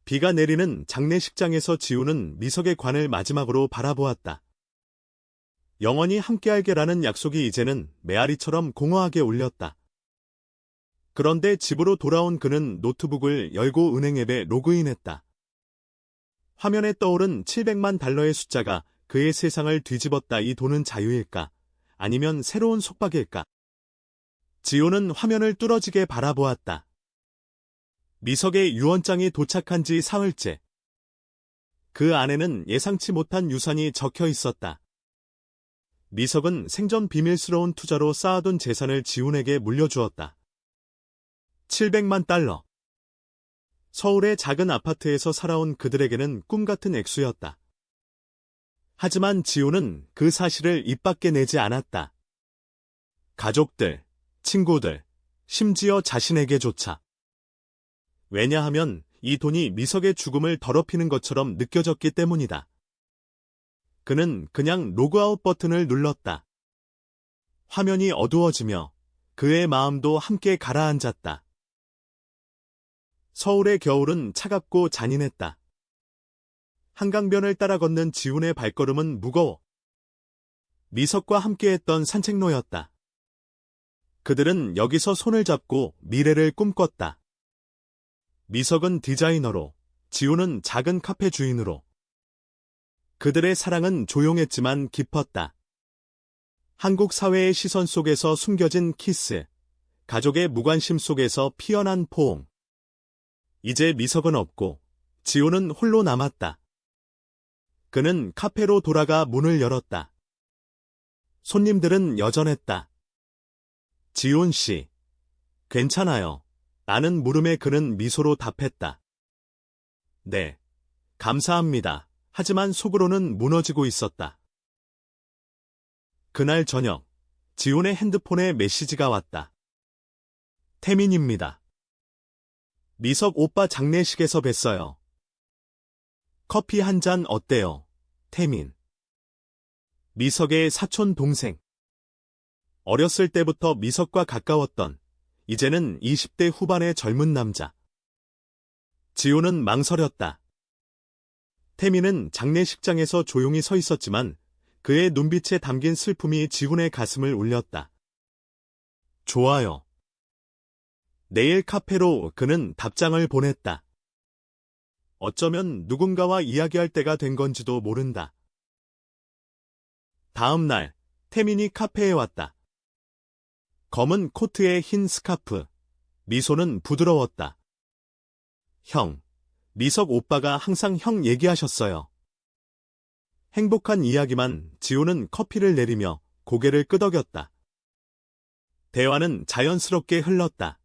비가 내리는 장례식장에서 지우는 미석의 관을 마지막으로 바라보았다. 영원히 함께할게라는 약속이 이제는 메아리처럼 공허하게 울렸다. 그런데 집으로 돌아온 그는 노트북을 열고 은행 앱에 로그인했다. 화면에 떠오른 700만 달러의 숫자가 그의 세상을 뒤집었다. 이 돈은 자유일까? 아니면 새로운 속박일까? 지호는 화면을 뚫어지게 바라보았다. 미석의 유언장이 도착한 지 사흘째. 그 안에는 예상치 못한 유산이 적혀 있었다. 미석은 생전 비밀스러운 투자로 쌓아둔 재산을 지훈에게 물려주었다. 700만 달러. 서울의 작은 아파트에서 살아온 그들에게는 꿈같은 액수였다. 하지만 지훈은 그 사실을 입 밖에 내지 않았다. 가족들, 친구들, 심지어 자신에게조차. 왜냐하면 이 돈이 미석의 죽음을 더럽히는 것처럼 느껴졌기 때문이다. 그는 그냥 로그아웃 버튼을 눌렀다. 화면이 어두워지며 그의 마음도 함께 가라앉았다. 서울의 겨울은 차갑고 잔인했다. 한강변을 따라 걷는 지훈의 발걸음은 무거워. 미석과 함께했던 산책로였다. 그들은 여기서 손을 잡고 미래를 꿈꿨다. 미석은 디자이너로, 지훈은 작은 카페 주인으로. 그들의 사랑은 조용했지만 깊었다. 한국 사회의 시선 속에서 숨겨진 키스, 가족의 무관심 속에서 피어난 포옹. 이제 미석은 없고 지호는 홀로 남았다. 그는 카페로 돌아가 문을 열었다. 손님들은 여전했다. 지훈 씨, 괜찮아요. 라는 물음에 그는 미소로 답했다. 네, 감사합니다. 하지만 속으로는 무너지고 있었다. 그날 저녁, 지훈의 핸드폰에 메시지가 왔다. 태민입니다. 미석 오빠 장례식에서 뵀어요. 커피 한 잔 어때요, 태민? 미석의 사촌 동생. 어렸을 때부터 미석과 가까웠던, 이제는 20대 후반의 젊은 남자. 지호는 망설였다. 태민은 장례식장에서 조용히 서 있었지만 그의 눈빛에 담긴 슬픔이 지훈의 가슴을 울렸다. 좋아요. 내일 카페로 그는 답장을 보냈다. 어쩌면 누군가와 이야기할 때가 된 건지도 모른다. 다음 날, 태민이 카페에 왔다. 검은 코트에 흰 스카프, 미소는 부드러웠다. 형, 미석 오빠가 항상 형 얘기하셨어요. 행복한 이야기만. 지호는 커피를 내리며 고개를 끄덕였다. 대화는 자연스럽게 흘렀다.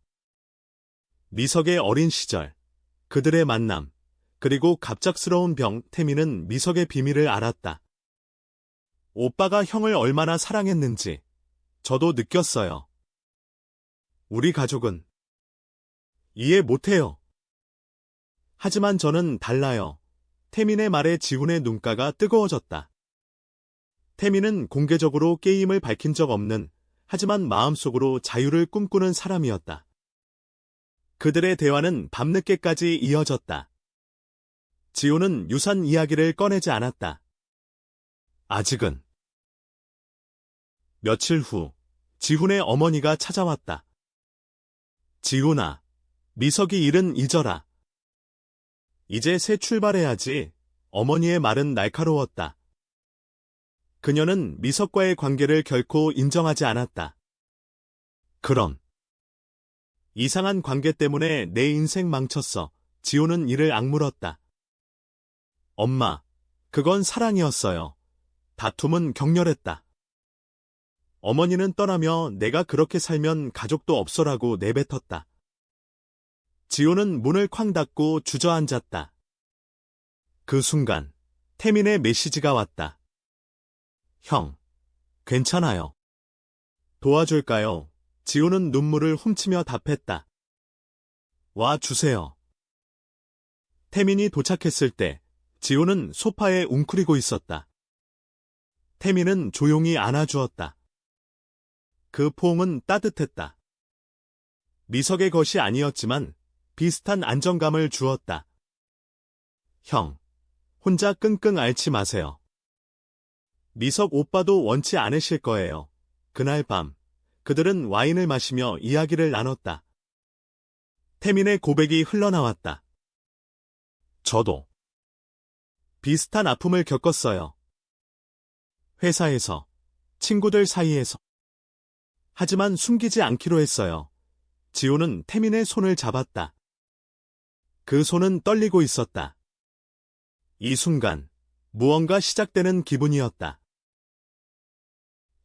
미석의 어린 시절, 그들의 만남, 그리고 갑작스러운 병. 태민은 미석의 비밀을 알았다. 오빠가 형을 얼마나 사랑했는지 저도 느꼈어요. 우리 가족은 이해 못해요. 하지만 저는 달라요. 태민의 말에 지훈의 눈가가 뜨거워졌다. 태민은 공개적으로 게임을 밝힌 적 없는, 하지만 마음속으로 자유를 꿈꾸는 사람이었다. 그들의 대화는 밤늦게까지 이어졌다. 지훈은 유산 이야기를 꺼내지 않았다. 아직은. 며칠 후, 지훈의 어머니가 찾아왔다. 지훈아, 미석이 일은 잊어라. 이제 새 출발해야지. 어머니의 말은 날카로웠다. 그녀는 미석과의 관계를 결코 인정하지 않았다. 그럼. 이상한 관계 때문에 내 인생 망쳤어. 지호는 이를 악물었다. 엄마, 그건 사랑이었어요. 다툼은 격렬했다. 어머니는 떠나며 내가 그렇게 살면 가족도 없어라고 내뱉었다. 지호는 문을 쾅 닫고 주저앉았다. 그 순간, 태민의 메시지가 왔다. 형, 괜찮아요. 도와줄까요? 지호는 눈물을 훔치며 답했다. 와 주세요. 태민이 도착했을 때, 지호는 소파에 웅크리고 있었다. 태민은 조용히 안아주었다. 그 포옹은 따뜻했다. 미석의 것이 아니었지만 비슷한 안정감을 주었다. 형, 혼자 끙끙 앓지 마세요. 미석 오빠도 원치 않으실 거예요. 그날 밤, 그들은 와인을 마시며 이야기를 나눴다. 태민의 고백이 흘러나왔다. 저도 비슷한 아픔을 겪었어요. 회사에서, 친구들 사이에서. 하지만 숨기지 않기로 했어요. 지호는 태민의 손을 잡았다. 그 손은 떨리고 있었다. 이 순간, 무언가 시작되는 기분이었다.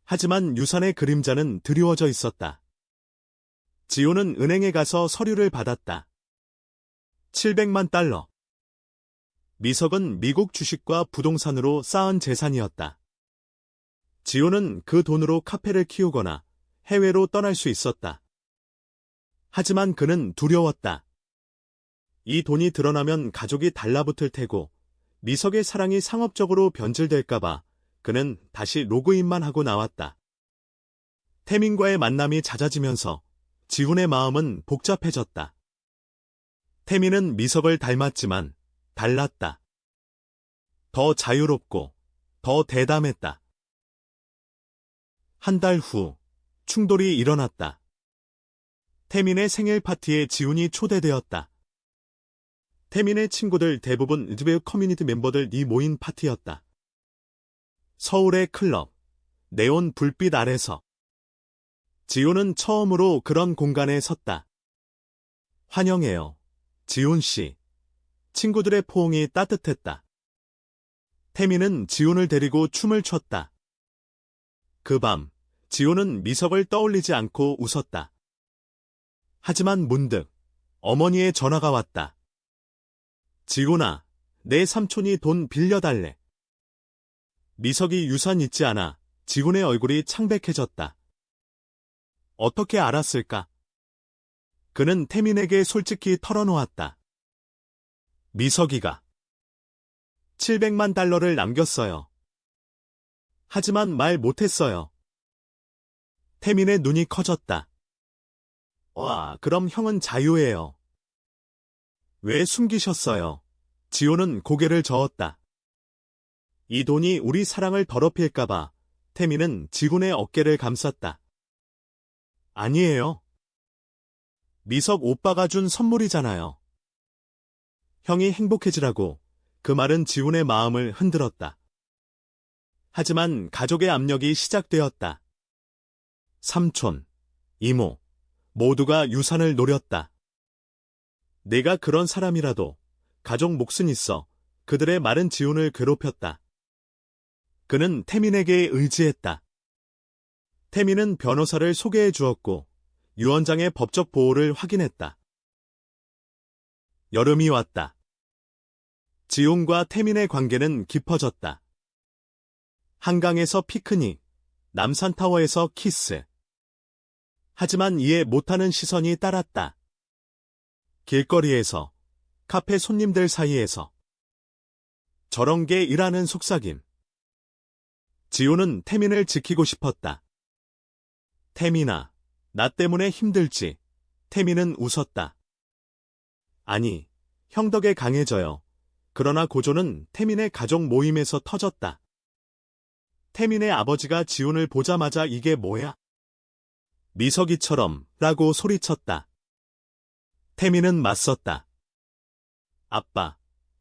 하지만 유산의 그림자는 드리워져 있었다. 지호는 은행에 가서 서류를 받았다. 700만 달러. 미석은 미국 주식과 부동산으로 쌓은 재산이었다. 지호는 그 돈으로 카페를 키우거나 해외로 떠날 수 있었다. 하지만 그는 두려웠다. 이 돈이 드러나면 가족이 달라붙을 테고 미석의 사랑이 상업적으로 변질될까봐 그는 다시 로그인만 하고 나왔다. 태민과의 만남이 잦아지면서 지훈의 마음은 복잡해졌다. 태민은 미석을 닮았지만 달랐다. 더 자유롭고 더 대담했다. 한 달 후 충돌이 일어났다. 태민의 생일 파티에 지훈이 초대되었다. 태민의 친구들 대부분 으즈베 커뮤니티 멤버들이 모인 파티였다. 서울의 클럽, 네온 불빛 아래서. 지훈은 처음으로 그런 공간에 섰다. 환영해요, 지훈 씨. 친구들의 포옹이 따뜻했다. 태민은 지훈을 데리고 춤을 췄다. 그 밤, 지훈은 미석을 떠올리지 않고 웃었다. 하지만 문득 어머니의 전화가 왔다. 지훈아, 내 삼촌이 돈 빌려달래. 미석이 유산 잊지 않아 지훈의 얼굴이 창백해졌다. 어떻게 알았을까? 그는 태민에게 솔직히 털어놓았다. 미석이가 700만 달러를 남겼어요. 하지만 말 못했어요. 태민의 눈이 커졌다. 와, 그럼 형은 자유예요. 왜 숨기셨어요? 지호는 고개를 저었다. 이 돈이 우리 사랑을 더럽힐까봐 태민은 지훈의 어깨를 감쌌다. 아니에요. 미석 오빠가 준 선물이잖아요. 형이 행복해지라고. 그 말은 지훈의 마음을 흔들었다. 하지만 가족의 압력이 시작되었다. 삼촌, 이모, 모두가 유산을 노렸다. 내가 그런 사람이라도 가족 몫은 있어. 그들의 말은 지훈을 괴롭혔다. 그는 태민에게 의지했다. 태민은 변호사를 소개해 주었고 유언장의 법적 보호를 확인했다. 여름이 왔다. 지훈과 태민의 관계는 깊어졌다. 한강에서 피크닉, 남산타워에서 키스. 하지만 이해 못하는 시선이 따랐다. 길거리에서, 카페 손님들 사이에서. 저런 게 일하는 속삭임. 지훈은 태민을 지키고 싶었다. 태민아, 나 때문에 힘들지. 태민은 웃었다. 아니, 형 덕에 강해져요. 그러나 고조는 태민의 가족 모임에서 터졌다. 태민의 아버지가 지훈을 보자마자 이게 뭐야? 미석이처럼 라고 소리쳤다. 태민은 맞섰다. 아빠,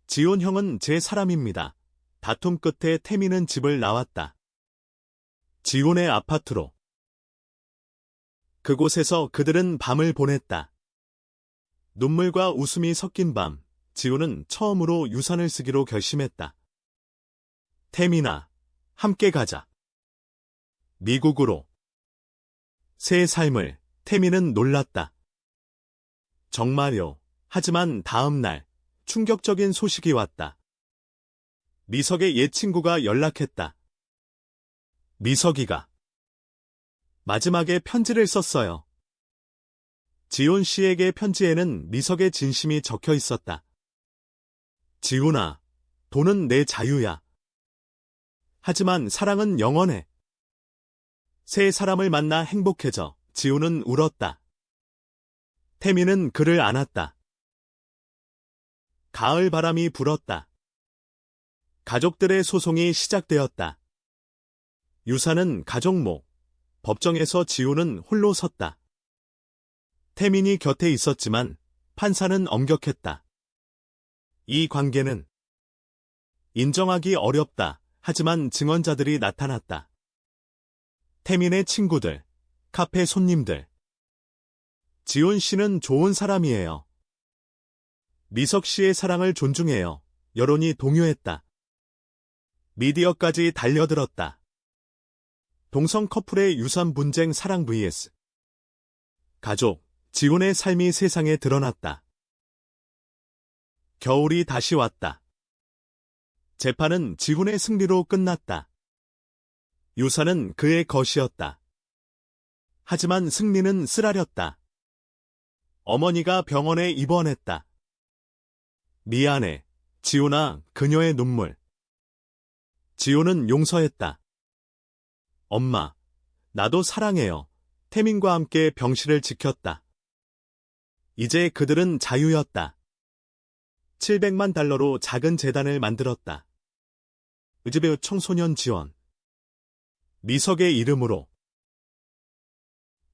지훈 형은 제 사람입니다. 다툼 끝에 태민은 집을 나왔다. 지훈의 아파트로. 그곳에서 그들은 밤을 보냈다. 눈물과 웃음이 섞인 밤, 지훈은 처음으로 유산을 쓰기로 결심했다. 태민아, 함께 가자. 미국으로. 새 삶을. 태민은 놀랐다. 정말요. 하지만 다음 날 충격적인 소식이 왔다. 미석의 옛 친구가 연락했다. 미석이가 마지막에 편지를 썼어요. 지훈 씨에게 편지에는 미석의 진심이 적혀 있었다. 지훈아, 돈은 내 자유야. 하지만 사랑은 영원해. 새 사람을 만나 행복해져. 지훈은 울었다. 태민은 그를 안았다. 가을 바람이 불었다. 가족들의 소송이 시작되었다. 유사는 가족모, 법정에서 지우는 홀로 섰다. 태민이 곁에 있었지만 판사는 엄격했다. 이 관계는 인정하기 어렵다. 하지만 증언자들이 나타났다. 태민의 친구들, 카페 손님들. 지훈 씨는 좋은 사람이에요. 미석 씨의 사랑을 존중해요. 여론이 동요했다. 미디어까지 달려들었다. 동성 커플의 유산 분쟁 사랑 vs 가족, 지훈의 삶이 세상에 드러났다. 겨울이 다시 왔다. 재판은 지훈의 승리로 끝났다. 유사는 그의 것이었다. 하지만 승리는 쓰라렸다. 어머니가 병원에 입원했다. 미안해, 지훈아. 그녀의 눈물. 지훈은 용서했다. 엄마, 나도 사랑해요. 태민과 함께 병실을 지켰다. 이제 그들은 자유였다. 700만 달러로 작은 재단을 만들었다. 의즈베어 청소년 지원. 미석의 이름으로.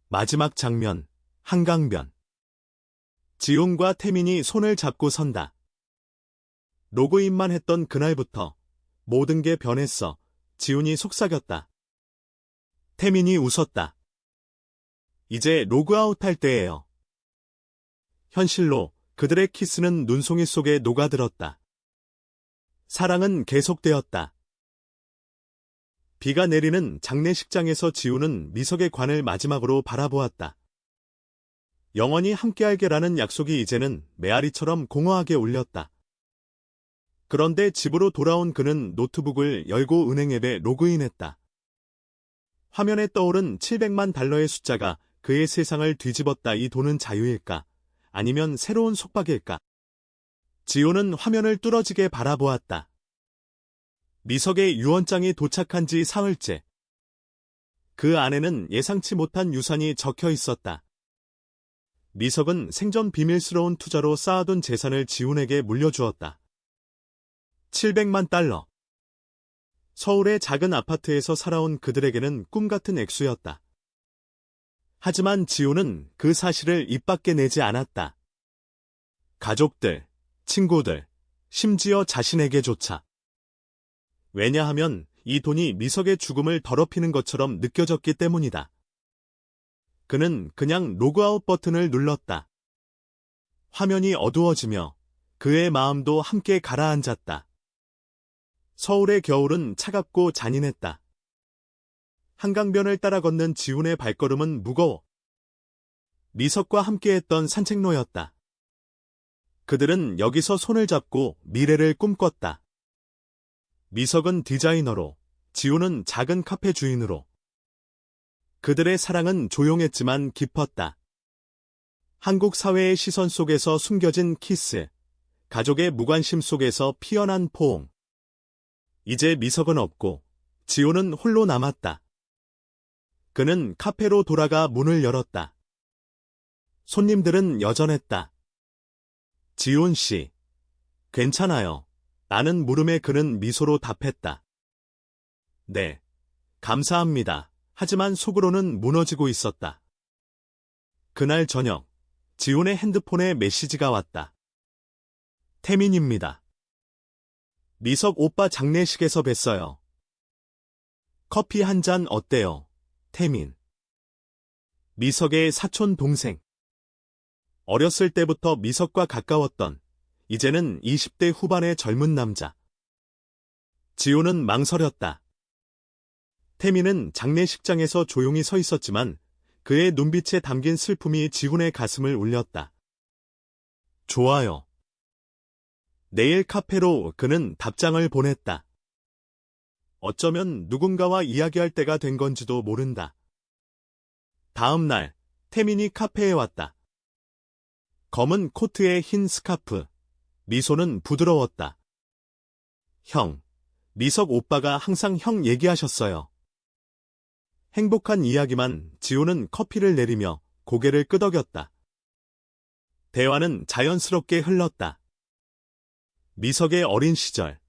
마지막 장면, 한강변. 지훈과 태민이 손을 잡고 선다. 로그인만 했던 그날부터 모든 게 변했어. 지훈이 속삭였다. 태민이 웃었다. 이제 로그아웃할 때예요. 현실로 그들의 키스는 눈송이 속에 녹아들었다. 사랑은 계속되었다. 비가 내리는 장례식장에서 지훈은 미석의 관을 마지막으로 바라보았다. 영원히 함께할게라는 약속이 이제는 메아리처럼 공허하게 울렸다. 그런데 집으로 돌아온 그는 노트북을 열고 은행 앱에 로그인했다. 화면에 떠오른 700만 달러의 숫자가 그의 세상을 뒤집었다. 이 돈은 자유일까? 아니면 새로운 속박일까? 지훈은 화면을 뚫어지게 바라보았다. 미석의 유언장이 도착한 지 사흘째. 그 안에는 예상치 못한 유산이 적혀 있었다. 미석은 생전 비밀스러운 투자로 쌓아둔 재산을 지훈에게 물려주었다. 700만 달러. 서울의 작은 아파트에서 살아온 그들에게는 꿈같은 액수였다. 하지만 지훈은 그 사실을 입 밖에 내지 않았다. 가족들, 친구들, 심지어 자신에게조차. 왜냐하면 이 돈이 미석의 죽음을 더럽히는 것처럼 느껴졌기 때문이다. 그는 그냥 로그아웃 버튼을 눌렀다. 화면이 어두워지며 그의 마음도 함께 가라앉았다. 서울의 겨울은 차갑고 잔인했다. 한강변을 따라 걷는 지훈의 발걸음은 무거워. 미석과 함께했던 산책로였다. 그들은 여기서 손을 잡고 미래를 꿈꿨다. 미석은 디자이너로, 지훈은 작은 카페 주인으로. 그들의 사랑은 조용했지만 깊었다. 한국 사회의 시선 속에서 숨겨진 키스, 가족의 무관심 속에서 피어난 포옹. 이제 미석은 없고 지훈은 홀로 남았다. 그는 카페로 돌아가 문을 열었다. 손님들은 여전했다. 지훈 씨, 괜찮아요. 라는 물음에 그는 미소로 답했다. 네, 감사합니다. 하지만 속으로는 무너지고 있었다. 그날 저녁, 지훈의 핸드폰에 메시지가 왔다. 태민입니다. 미석 오빠 장례식에서 뵀어요. 커피 한 잔 어때요? 태민. 미석의 사촌 동생. 어렸을 때부터 미석과 가까웠던, 이제는 20대 후반의 젊은 남자. 지훈은 망설였다. 태민은 장례식장에서 조용히 서 있었지만 그의 눈빛에 담긴 슬픔이 지훈의 가슴을 울렸다. 좋아요. 내일 카페로 그는 답장을 보냈다. 어쩌면 누군가와 이야기할 때가 된 건지도 모른다. 다음 날, 태민이 카페에 왔다. 검은 코트에 흰 스카프, 미소는 부드러웠다. 형, 미석 오빠가 항상 형 얘기하셨어요. 행복한 이야기만. 지훈은 커피를 내리며 고개를 끄덕였다. 대화는 자연스럽게 흘렀다. 미석의 어린 시절,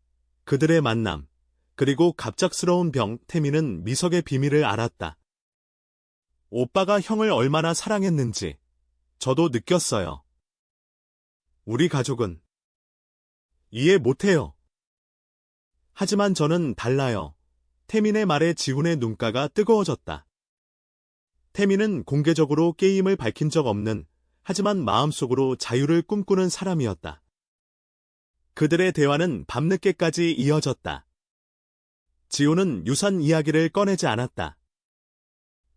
그들의 만남, 그리고 갑작스러운 병, 태민은 미석의 비밀을 알았다. 오빠가 형을 얼마나 사랑했는지 저도 느꼈어요. 우리 가족은 이해 못해요. 하지만 저는 달라요. 태민의 말에 지훈의 눈가가 뜨거워졌다. 태민은 공개적으로 게임을 밝힌 적 없는, 하지만 마음속으로 자유를 꿈꾸는 사람이었다. 그들의 대화는 밤늦게까지 이어졌다. 지훈은 유산 이야기를 꺼내지 않았다.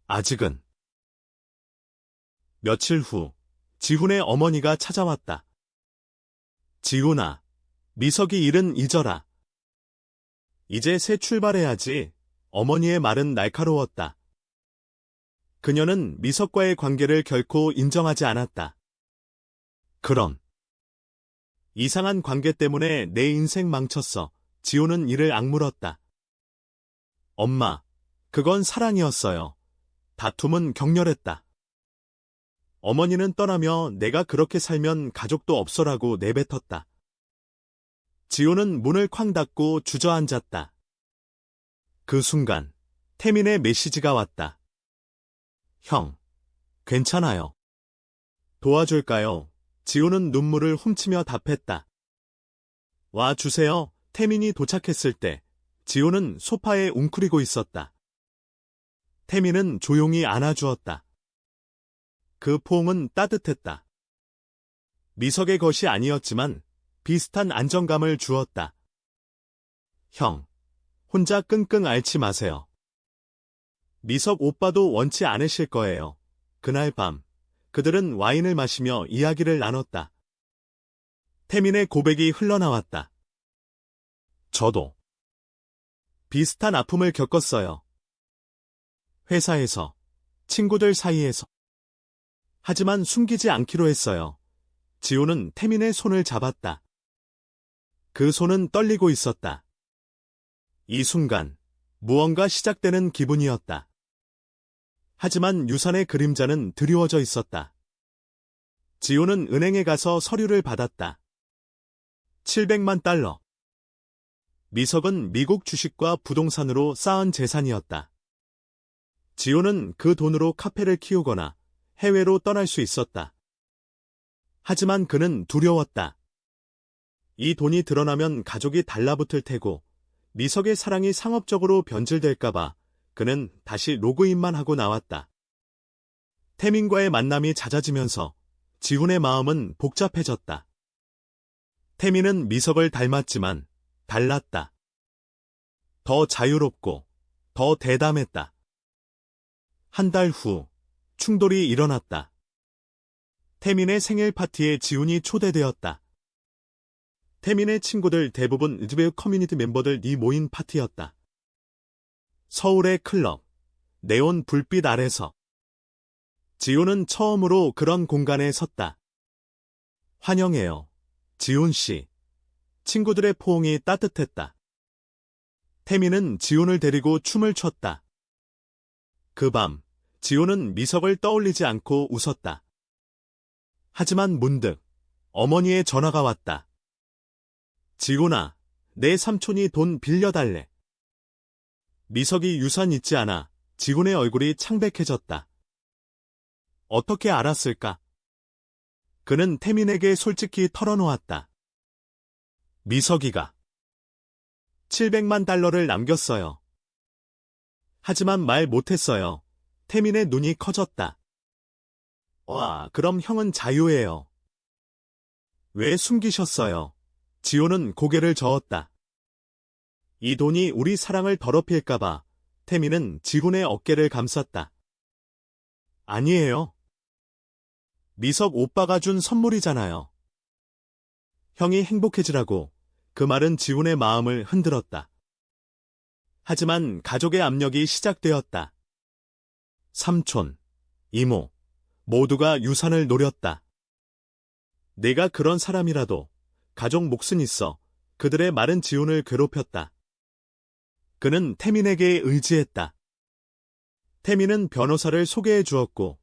아직은. 며칠 후, 지훈의 어머니가 찾아왔다. 지훈아, 미석이 일은 잊어라. 이제 새 출발해야지. 어머니의 말은 날카로웠다. 그녀는 미석과의 관계를 결코 인정하지 않았다. 그럼. 이상한 관계 때문에 내 인생 망쳤어. 지훈은 이를 악물었다. 엄마, 그건 사랑이었어요. 다툼은 격렬했다. 어머니는 떠나며 내가 그렇게 살면 가족도 없어라고 내뱉었다. 지훈은 문을 쾅 닫고 주저앉았다. 그 순간, 태민의 메시지가 왔다. 형, 괜찮아요. 도와줄까요? 지훈은 눈물을 훔치며 답했다. 와 주세요. 태민이 도착했을 때, 지훈은 소파에 웅크리고 있었다. 태민은 조용히 안아주었다. 그 포옹은 따뜻했다. 미석의 것이 아니었지만 비슷한 안정감을 주었다. 형, 혼자 끙끙 앓지 마세요. 미석 오빠도 원치 않으실 거예요. 그날 밤, 그들은 와인을 마시며 이야기를 나눴다. 태민의 고백이 흘러나왔다. 저도 비슷한 아픔을 겪었어요. 회사에서, 친구들 사이에서. 하지만 숨기지 않기로 했어요. 지호는 태민의 손을 잡았다. 그 손은 떨리고 있었다. 이 순간, 무언가 시작되는 기분이었다. 하지만 유산의 그림자는 드리워져 있었다. 지호는 은행에 가서 서류를 받았다. 700만 달러. 미석은 미국 주식과 부동산으로 쌓은 재산이었다. 지호는 그 돈으로 카페를 키우거나 해외로 떠날 수 있었다. 하지만 그는 두려웠다. 이 돈이 드러나면 가족이 달라붙을 테고 미석의 사랑이 상업적으로 변질될까봐 그는 다시 로그인만 하고 나왔다. 태민과의 만남이 잦아지면서 지훈의 마음은 복잡해졌다. 태민은 미석을 닮았지만 달랐다. 더 자유롭고 더 대담했다. 한 달 후 충돌이 일어났다. 태민의 생일 파티에 지훈이 초대되었다. 태민의 친구들 대부분 으즈베크 커뮤니티 멤버들이 모인 파티였다. 서울의 클럽, 네온 불빛 아래서. 지훈은 처음으로 그런 공간에 섰다. 환영해요, 지훈 씨. 친구들의 포옹이 따뜻했다. 태민은 지훈을 데리고 춤을 췄다. 그 밤, 지훈은 미석을 떠올리지 않고 웃었다. 하지만 문득 어머니의 전화가 왔다. 지훈아, 내 삼촌이 돈 빌려달래. 미석이 유산 잊지 않아 지훈의 얼굴이 창백해졌다. 어떻게 알았을까? 그는 태민에게 솔직히 털어놓았다. 미석이가 700만 달러를 남겼어요. 하지만 말 못했어요. 태민의 눈이 커졌다. 와, 그럼 형은 자유예요. 왜 숨기셨어요? 지호는 고개를 저었다. 이 돈이 우리 사랑을 더럽힐까봐 태민은 지훈의 어깨를 감쌌다. 아니에요. 미석 오빠가 준 선물이잖아요. 형이 행복해지라고. 그 말은 지훈의 마음을 흔들었다. 하지만 가족의 압력이 시작되었다. 삼촌, 이모, 모두가 유산을 노렸다. 내가 그런 사람이라도 가족 몫은 있어. 그들의 말은 지훈을 괴롭혔다. 그는 태민에게 의지했다. 태민은 변호사를 소개해 주었고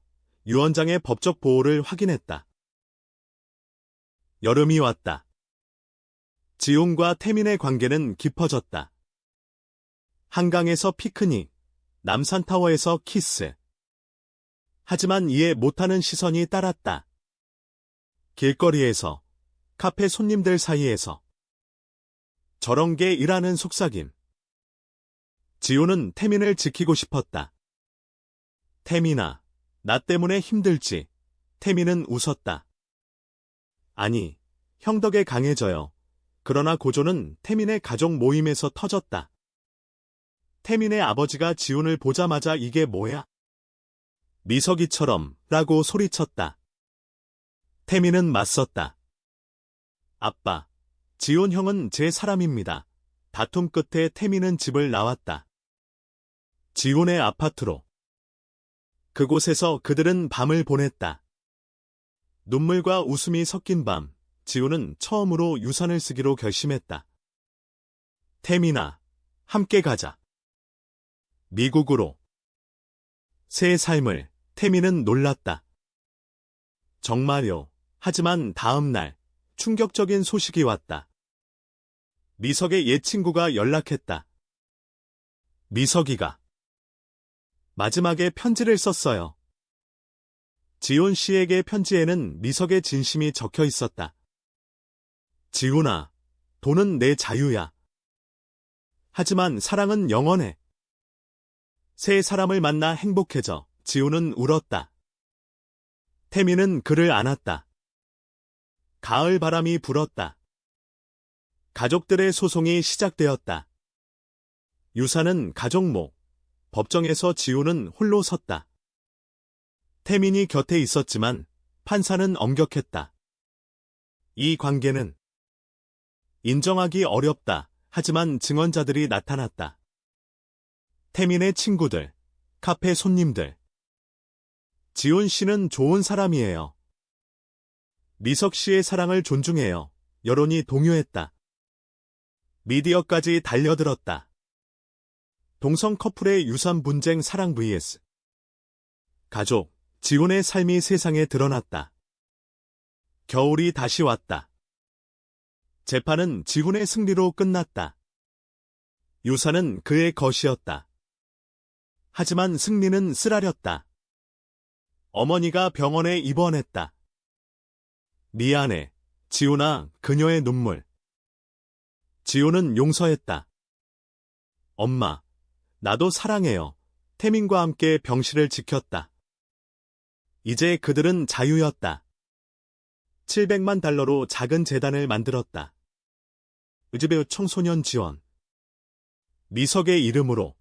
유언장의 법적 보호를 확인했다. 여름이 왔다. 지훈과 태민의 관계는 깊어졌다. 한강에서 피크닉, 남산타워에서 키스. 하지만 이해 못하는 시선이 따랐다. 길거리에서, 카페 손님들 사이에서. 저런 게 일하는 속삭임. 지훈은 태민을 지키고 싶었다. 태민아, 나 때문에 힘들지. 태민은 웃었다. 아니, 형 덕에 강해져요. 그러나 고조는 태민의 가족 모임에서 터졌다. 태민의 아버지가 지훈을 보자마자 이게 뭐야? 미석이처럼 라고 소리쳤다. 태민은 맞섰다. 아빠, 지훈 형은 제 사람입니다. 다툼 끝에 태민은 집을 나왔다. 지훈의 아파트로. 그곳에서 그들은 밤을 보냈다. 눈물과 웃음이 섞인 밤, 지훈은 처음으로 유산을 쓰기로 결심했다. 태민아, 함께 가자. 미국으로. 새 삶을, 태민은 놀랐다. 정말요. 하지만 다음 날, 충격적인 소식이 왔다. 미석의 옛 친구가 연락했다. 미석이가 마지막에 편지를 썼어요. 지훈 씨에게 편지에는 미석의 진심이 적혀 있었다. 지훈아, 돈은 내 자유야. 하지만 사랑은 영원해. 새 사람을 만나 행복해져. 지훈은 울었다. 태민은 그를 안았다. 가을 바람이 불었다. 가족들의 소송이 시작되었다. 유산은 가족목, 법정에서 지훈은 홀로 섰다. 태민이 곁에 있었지만 판사는 엄격했다. 이 관계는 인정하기 어렵다. 하지만 증언자들이 나타났다. 태민의 친구들, 카페 손님들. 지훈 씨는 좋은 사람이에요. 미석 씨의 사랑을 존중해요. 여론이 동요했다. 미디어까지 달려들었다. 동성 커플의 유산 분쟁 사랑 vs 가족, 지훈의 삶이 세상에 드러났다. 겨울이 다시 왔다. 재판은 지훈의 승리로 끝났다. 유산은 그의 것이었다. 하지만 승리는 쓰라렸다. 어머니가 병원에 입원했다. 미안해, 지훈아. 그녀의 눈물. 지훈은 용서했다. 엄마, 나도 사랑해요. 태민과 함께 병실을 지켰다. 이제 그들은 자유였다. $700만 작은 재단을 만들었다. 의즈베어 청소년 지원. 미석의 이름으로.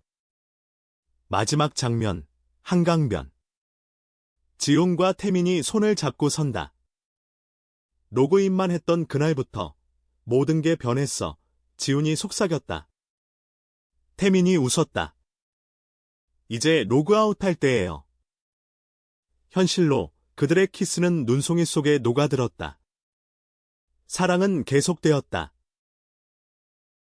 마지막 장면, 한강변. 지훈과 태민이 손을 잡고 선다. 로그인만 했던 그날부터 모든 게 변했어. 지훈이 속삭였다. 태민이 웃었다. 이제 로그아웃할 때예요. 현실로 그들의 키스는 눈송이 속에 녹아들었다. 사랑은 계속되었다.